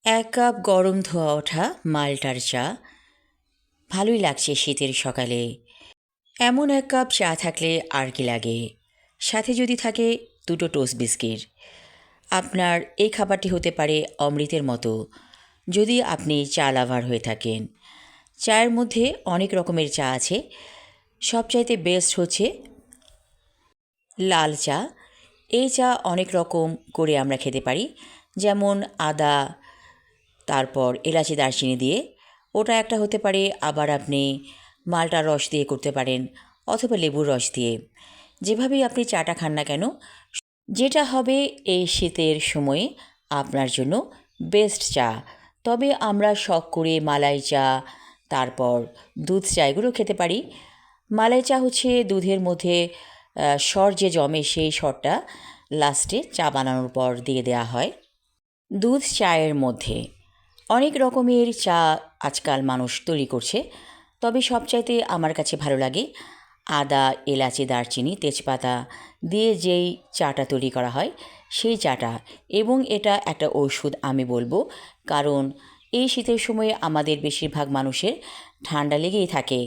১ cup গরম ধোয়া ওঠা মাল্টার চা ভালোই লাগছে শীতের সকালে। এমন ১ কাপ চা থাকলে আর কি লাগে? সাথে যদি থাকে ২টো টোস্ট বিস্কিট। আপনার এই খাবারটি হতে পারে অমৃতের মতো, যদি আপনি চা লাভার হয়ে থাকেন। চায়ের মধ্যে অনেক রকমের চা আছে। সবচাইতে বেস্ট হচ্ছে লাল চা। এই চা অনেক রকম করে আমরা খেতে পারি, যেমন আদা, তারপর এলাচি দারচিনি দিয়ে। ওটা একটা হতে পারে, আবার আপনি মালটার রস দিয়ে করতে পারেন, অথবা লেবুর রস দিয়ে। যেভাবেই আপনি চাটা খান না কেন, যেটা হবে এই শীতের সময়ে আপনার জন্য বেস্ট চা। তবে আমরা শখ করে মালাই চা, তারপর দুধ চা এগুলো খেতে পারি। মালাই চা হচ্ছে দুধের মধ্যে সর যে জমে সেই সরটা লাস্টে চা বানানোর পর দিয়ে দেওয়া হয়। দুধ চায়ের মধ্যে অনেক রকমের চা আজকাল মানুষ তৈরি করছে, তবে সবচাইতে আমার কাছে ভালো লাগে আদা, এলাচি, দারচিনি, তেজপাতা দিয়ে যেই চাটা তৈরি করা হয় সেই চাটা। এবং এটা একটা ঔষধ আমি বলবো, কারণ এই শীতের সময়ে আমাদের বেশিরভাগ মানুষের ঠান্ডা লেগেই থাকে।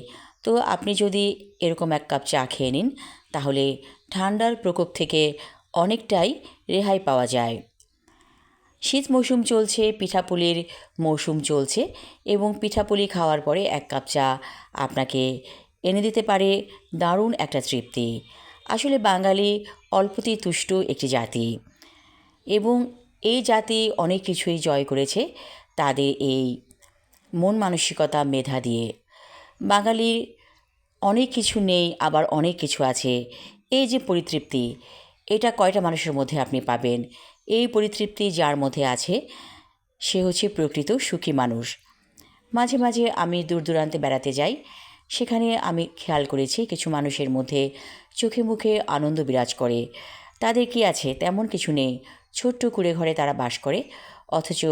তো আপনি যদি এরকম ১ কাপ চা খেয়ে নিন, তাহলে ঠান্ডার প্রকোপ থেকে অনেকটাই রেহাই পাওয়া যায়। শীত মৌসুম চলছে, পিঠাপুলির মৌসুম চলছে, এবং পিঠাপুলি খাওয়ার পরে ১ কাপ চা আপনাকে এনে দিতে পারে দারুণ একটা তৃপ্তি। আসলে বাঙালি অল্পতেই তুষ্ট একটি জাতি, এবং এই জাতি অনেক কিছুই জয় করেছে তাদের এই মন মানসিকতা মেধা দিয়ে। বাঙালির অনেক কিছু নেই, আবার অনেক কিছু আছে। এই যে পরিতৃপ্তি, এটা কয়টা মানুষের মধ্যে আপনি পাবেন? এই পরিতৃপ্তি যার মধ্যে আছে সে হচ্ছে প্রকৃত সুখী মানুষ। মাঝে মাঝে আমি দূর দূরান্তে বেড়াতে যাই, সেখানে আমি খেয়াল করেছি কিছু মানুষের মধ্যে চোখে মুখে আনন্দ বিরাজ করে। তাদের কি আছে? তেমন কিছু নেই। ছোট্ট কুঁড়ে ঘরে তারা বাস করে, অথচ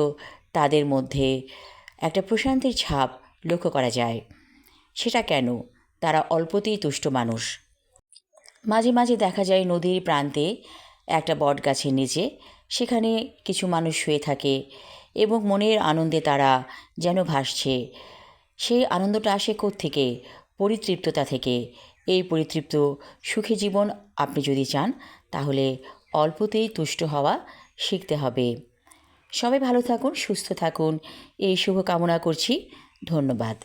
তাদের মধ্যে একটা প্রশান্তির ছাপ লক্ষ্য করা যায়। সেটা কেন? তারা অল্পতেই তুষ্ট মানুষ। মাঝে মাঝে দেখা যায় নদীর প্রান্তে একটা বটগাছের নিচে, সেখানে কিছু মানুষ শুয়ে থাকে এবং মনের আনন্দে তারা যেন ভাসছে। সেই আনন্দটা আসে কোত্থেকে? পরিতৃপ্ততা থেকে। এই পরিতৃপ্ত সুখী জীবন আপনি যদি চান, তাহলে অল্পতেই তুষ্ট হওয়া শিখতে হবে। সবাই ভালো থাকুন, সুস্থ থাকুন, এই শুভ কামনা করছি। ধন্যবাদ।